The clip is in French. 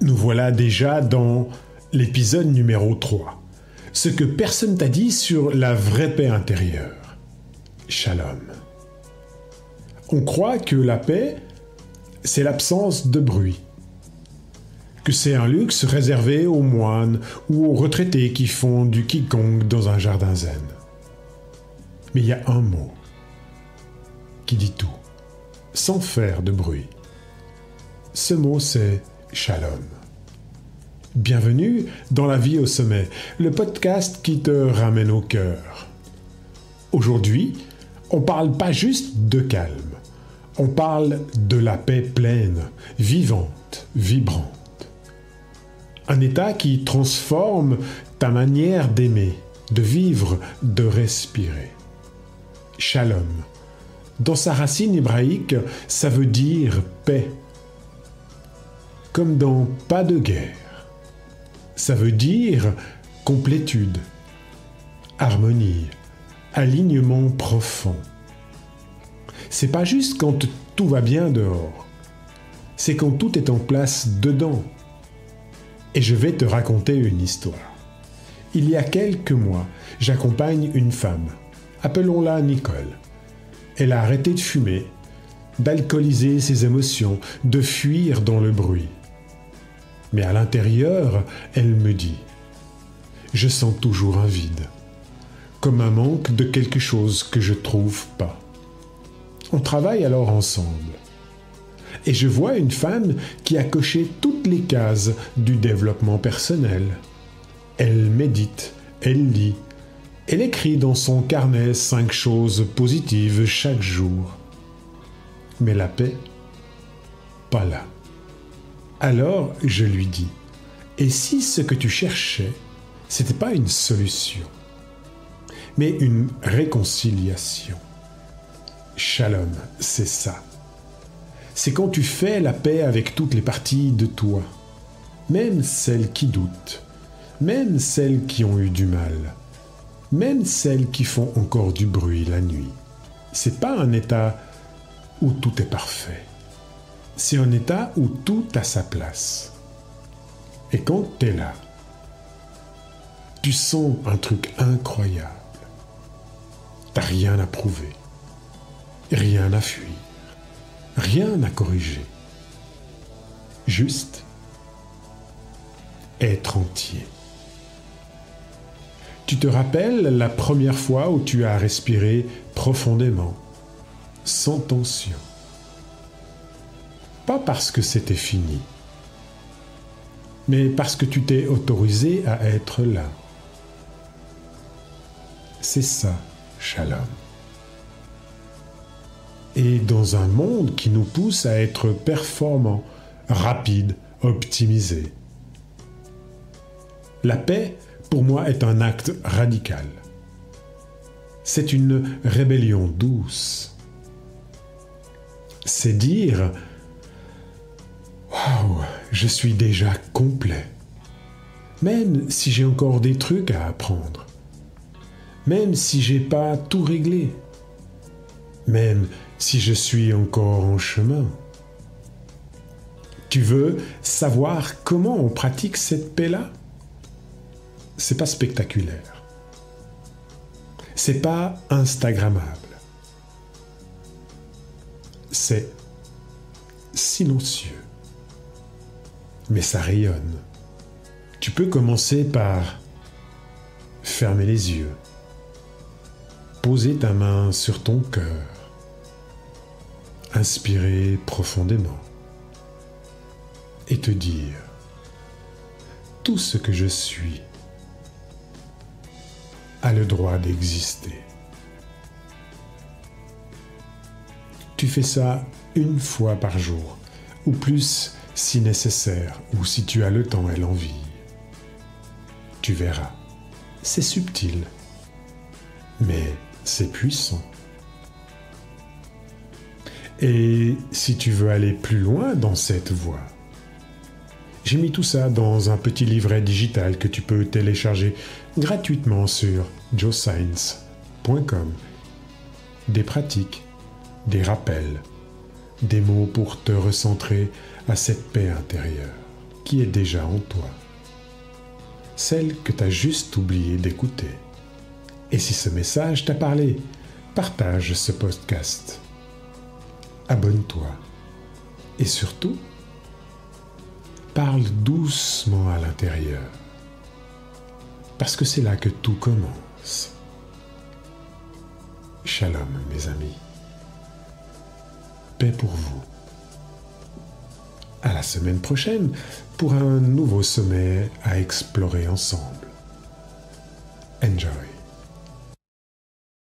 Nous voilà déjà dans l'épisode numéro 3. Ce que personne t'a dit sur la vraie paix intérieure. Shalom. On croit que la paix, c'est l'absence de bruit. Que c'est un luxe réservé aux moines ou aux retraités qui font du qigong dans un jardin zen. Mais il y a un mot qui dit tout, sans faire de bruit. Ce mot, c'est Shalom. Bienvenue dans La Vie au Sommet, le podcast qui te ramène au cœur. Aujourd'hui, on parle pas juste de calme, on parle de la paix pleine, vivante, vibrante. Un état qui transforme ta manière d'aimer, de vivre, de respirer. Shalom. Dans sa racine hébraïque, ça veut dire paix. Comme dans pas de guerre. Ça veut dire complétude, harmonie, alignement profond. C'est pas juste quand tout va bien dehors. C'est quand tout est en place dedans. Et je vais te raconter une histoire. Il y a quelques mois, j'accompagne une femme. Appelons-la Nicole. Elle a arrêté de fumer, d'alcooliser ses émotions, de fuir dans le bruit. Mais à l'intérieur, elle me dit « Je sens toujours un vide, comme un manque de quelque chose que je trouve pas. » On travaille alors ensemble. Et je vois une femme qui a coché toutes les cases du développement personnel. Elle médite, elle lit, elle écrit dans son carnet 5 choses positives chaque jour. Mais la paix, pas là. Alors je lui dis, et si ce que tu cherchais, c'était pas une solution, mais une réconciliation? Shalom, c'est ça. C'est quand tu fais la paix avec toutes les parties de toi, même celles qui doutent, même celles qui ont eu du mal, même celles qui font encore du bruit la nuit. C'est pas un état où tout est parfait. C'est un état où tout a sa place. Et quand t'es là, tu sens un truc incroyable. T'as rien à prouver, rien à fuir. Rien à corriger. Juste être entier. Tu te rappelles la première fois où tu as respiré profondément, sans tension. Pas parce que c'était fini, mais parce que tu t'es autorisé à être là. C'est ça, Shalom. Et dans un monde qui nous pousse à être performants, rapides, optimisés. La paix, pour moi, est un acte radical. C'est une rébellion douce. C'est dire « Waouh, je suis déjà complet. Même si j'ai encore des trucs à apprendre. Même si j'ai pas tout réglé. Même si je suis encore en chemin. » Tu veux savoir comment on pratique cette paix-là? C'est pas spectaculaire. C'est pas instagrammable. C'est silencieux. Mais ça rayonne. Tu peux commencer par fermer les yeux. Poser ta main sur ton cœur. Inspirer profondément et te dire tout ce que je suis a le droit d'exister. Tu fais ça une fois par jour ou plus si nécessaire ou si tu as le temps et l'envie. Tu verras, c'est subtil, mais c'est puissant. Et si tu veux aller plus loin dans cette voie, j'ai mis tout ça dans un petit livret digital que tu peux télécharger gratuitement sur joescience.com. Des pratiques, des rappels, des mots pour te recentrer à cette paix intérieure qui est déjà en toi. Celle que tu as juste oublié d'écouter. Et si ce message t'a parlé, partage ce podcast. Abonne-toi. Et surtout, parle doucement à l'intérieur. Parce que c'est là que tout commence. Shalom, mes amis. Paix pour vous. À la semaine prochaine pour un nouveau sommet à explorer ensemble. Enjoy.